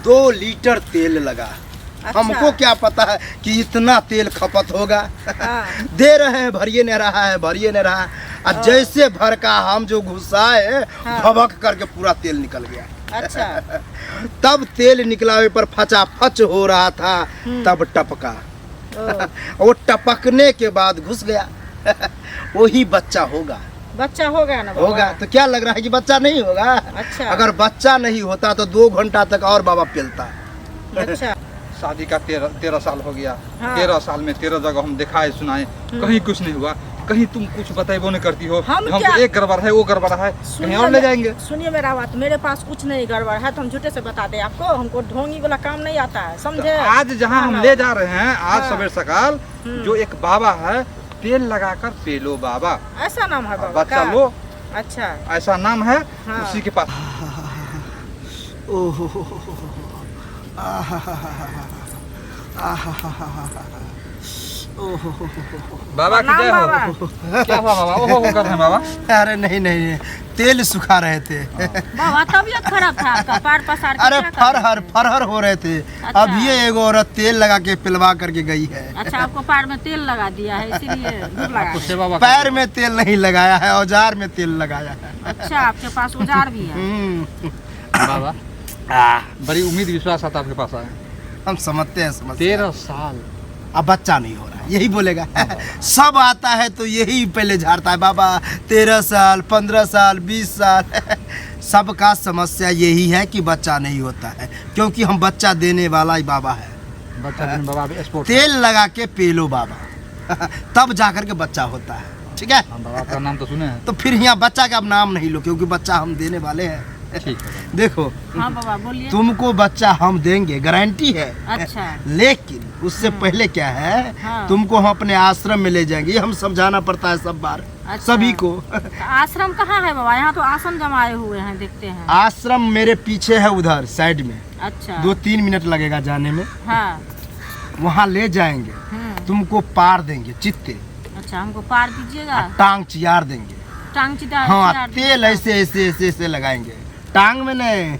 2 litre तेल लगा। अच्छा। हमको क्या पता है कि इतना तेल खपत होगा। हाँ। दे रहे हैं, भरिए नहीं रहा है, भरिए नहीं रहा। और जैसे भर का हम जो घुसाए, हाँ। भभक करके पूरा तेल निकल गया। अच्छा। तब तेल निकलावे पर फचाफच हो रहा था, तब टपका। वो टपकने के बाद घुस गया। वही बच्चा होगा। बच्चा होगा ना बाबा? होगा तो क्या लग रहा है कि बच्चा नहीं होगा? अच्छा। अगर बच्चा नहीं होता तो 2 घंटा तक और बाबा पेलता। अच्छा। शादी का 13 साल हो गया। हाँ। 13 साल में 13 जगह हम दिखाए सुनाए, कहीं कुछ नहीं हुआ। कहीं तुम कुछ बताइबो नहीं करती हो। हम हम क्या? एक गड़बड़ है, वो गड़बड़ है, कहीं और ले जाएंगे। सुनिए मेरा बात, मेरे पास कुछ नहीं गड़बड़ है तो हम झूठे से बता दे आपको। हमको ढोंगी वाला काम नहीं आता है, समझे? तो आज जहाँ हम ले जा रहे हैं, आज हाँ। सवेर सकाल जो एक बाबा है, तेल लगाकर पेलो बाबा। ऐसा नाम है बाबा बच्चा का? लो, अच्छा। ऐसा नाम है। हाँ। उसी के पास ओहो, बाबा की जय बाबा। हो। क्या हुआ बाबा? ओहो कर रहे हैं बाबा। अरे नहीं, तेल सुखा रहे थे। बाबा तबीयत खराब था आपका, पैर पसार के अरे क्या कर रहे थे? फरहर हो रहे थे। अच्छा। अब ये एगो औरत तेल लगा के पिलवा करके गई है। अच्छा, आपको पैर में तेल लगा दिया है इसीलिए धूप लगा आपको है। सेवा बाबा पैर में तेल नहीं लगाया है, औजार में तेल लगाया है। अच्छा, आपके पास औजार भी है? बाबा बड़ी उम्मीद विश्वास आता आपके पास आए। हम समझते हैं 13 साल अब बच्चा नहीं हो रहा है, यही बोलेगा। सब आता है तो यही पहले झाड़ता है बाबा। 13 साल, 15 साल, 20 साल। सबका समस्या यही है कि बच्चा नहीं होता है, क्योंकि हम बच्चा देने वाला ही बाबा है। बच्चा दिन बाबा अभी स्पोर्ट। तेल लगा के पेलो बाबा। तब जाकर के बच्चा होता है। ठीक है, हम बाबा का नाम तो सुने हैं। तो फिर यहाँ बच्चा का अब नाम नहीं लो, क्योंकि बच्चा हम देने वाले हैं। ठीक है। देखो, हाँ बाबा बोलिए। तुमको बच्चा हम देंगे, गारंटी है। अच्छा। लेकिन उससे पहले क्या है, हाँ। तुमको हम अपने आश्रम में ले जाएंगे। ये हम समझाना पड़ता है सब बार, अच्छा। सभी को। तो आश्रम कहाँ है बाबा? यहाँ तो आसन जमाए हुए हैं, देखते हैं। आश्रम मेरे पीछे है, उधर साइड में। अच्छा। 2-3 मिनट लगेगा जाने में। हाँ। वहाँ ले जाएंगे, तुमको पार देंगे चित्ते। अच्छा, हमको पार दीजिएगा। टांग चियार देंगे। टांग चिता? हाँ, तेल ऐसे ऐसे ऐसे ऐसे लगाएंगे, टांग में नहीं,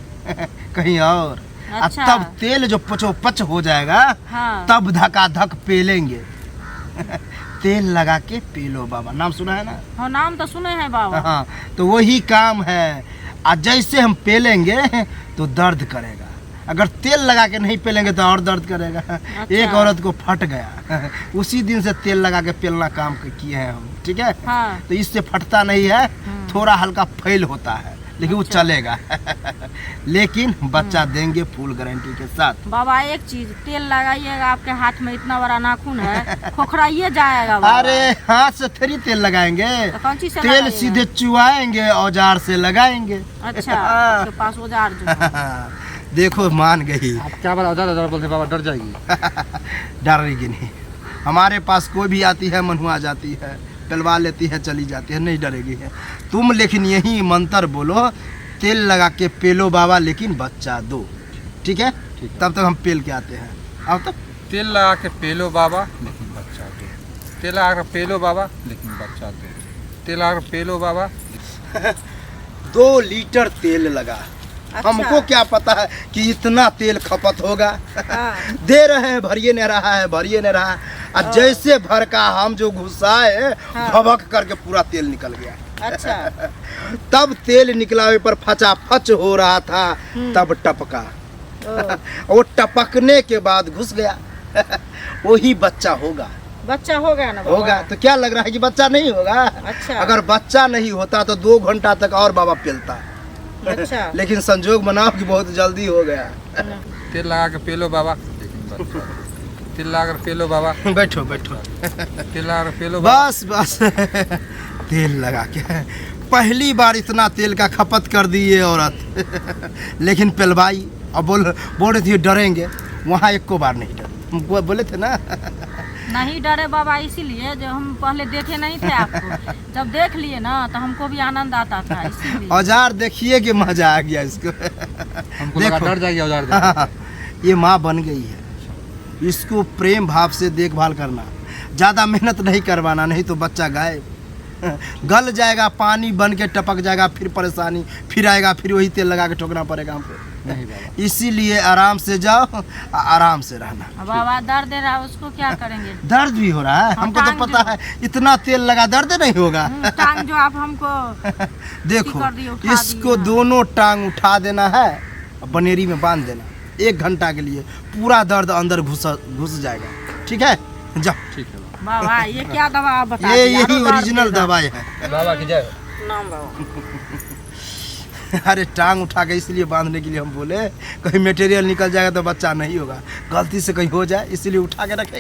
कहीं और। अच्छा। तब तेल जो पचोपच हो जाएगा, हाँ। तब धकाधक पेलेंगे। तेल लगा के पेलो बाबा, नाम सुना है ना? हाँ, नाम तो सुने हैं बाबा। हाँ, तो वही काम है। और जैसे हम पेलेंगे तो दर्द करेगा। अगर तेल लगा के नहीं पेलेंगे तो और दर्द करेगा। एक औरत को फट गया, उसी दिन से तेल लगा के पेलना काम किए हैं हम। ठीक है। हाँ। तो इससे फटता नहीं है, थोड़ा हल्का फैल होता है, लेकिन वो चलेगा। लेकिन बच्चा देंगे फुल गारंटी के साथ। बाबा एक चीज, तेल लगाइएगा, आपके हाथ में इतना बड़ा नाखून है, खोखराइए जाएगा बाबा। अरे हाथ से थोड़ी तेल लगाएंगे, तो कौन चीज से तेल लगाइएगा? सीधे चुआएंगे, औजार से लगाएंगे। अच्छा, आपके पास औजार जो है। देखो मान गई। आप क्या बात औजार बोलते बाबा? डर जाएगी। डरेगी नहीं। हमारे पास कोई भी आती है, मनुआ जाती है, पिलवा लेती है, चली जाती है, नहीं डरेगी है। तुम लेकिन यही मंत्र बोलो, तेल लगा के पेलो बाबा, लेकिन बच्चा दो। ठीक है, तब तक हम पेल के आते हैं। अब तक तेल लगा के पेलो बाबा, लेकिन बच्चा दो। तेल लगा के पेलो बाबा, लेकिन बच्चा दो। तेल लगा के पेलो बाबा। 2 लीटर तेल लगा। अच्छा। हमको क्या पता है कि इतना तेल खपत होगा। हाँ। दे रहे हैं, भरिए नहीं रहा है, भरिए नहीं रहा। और जैसे भर का हम जो घुसाए, हाँ। भभक करके पूरा तेल निकल गया। अच्छा। तब तेल निकलावे पर फचाफच हो रहा था, तब टपका। वो टपकने के बाद घुस गया। वही बच्चा होगा। बच्चा होगा ना बाबा? होगा तो क्या लग रहा है कि बच्चा नहीं होगा? अच्छा। अगर बच्चा नहीं होता तो 2 घंटा तक और बाबा पेलता। अच्छा। लेकिन संजोग बनाओ कि बहुत जल्दी हो गया। तेल लगा के पेलो बाबा, लेकिन बच्चा दो। तेल लगा के पेलो बाबा। बैठो बैठो। तेल लगा के पेलो बाबा। बस तेल लगा के पहली बार इतना तेल का खपत कर दी ये औरत। लेकिन पेलवाई। अब बोल रही थी डरेंगे, वहाँ एक को बार नहीं डरे। बोले थे ना। नहीं डरे बाबा, इसीलिए जो हम पहले देखे नहीं थे आपको, जब देख लिए ना तो हमको भी आनंद आता था, इसीलिए। औजार देखिए कि मजा आ गया इसको। हमको लगा डर जाएगी औजार देख के। ये माँ बन गई है, इसको प्रेम भाव से देखभाल करना, ज़्यादा मेहनत नहीं करवाना, नहीं तो बच्चा गायब। गल जाएगा, पानी बन के टपक जाएगा, फिर परेशानी, फिर आएगा, फिर वही तेल लगा के ठोकना पड़ेगा हमको। नहीं बाबा। इसीलिए आराम से जाओ, आराम से रहना। बाबा दर्द दे रहा है उसको क्या करेंगे? दर्द भी हो रहा है? हाँ, हमको तो टांग पता जो- है इतना तेल लगा दर्द नहीं होगा। टांग जो आप हमको देखो कर दिए, उठा इसको दिए। दोनों टांग उठा देना है और बनेरी में बांध देना 1 घंटा के लिए, पूरा दर्द अंदर घुस जाएगा। ठीक है, जाओ। ठीक है बाबा। बाबा ये क्या दवा आप बता ये दिए? यही आरो दर्द ओरिजिनल दे रहा। दवाई है। बाबा की जय। नाम बाबा। अरे टांग उठा के इसलिए बांधने के लिए हम बोले, कहीं मटेरियल निकल जाएगा तो बच्चा नहीं होगा, गलती से कहीं हो जाए इसलिए उठा के रखेगा।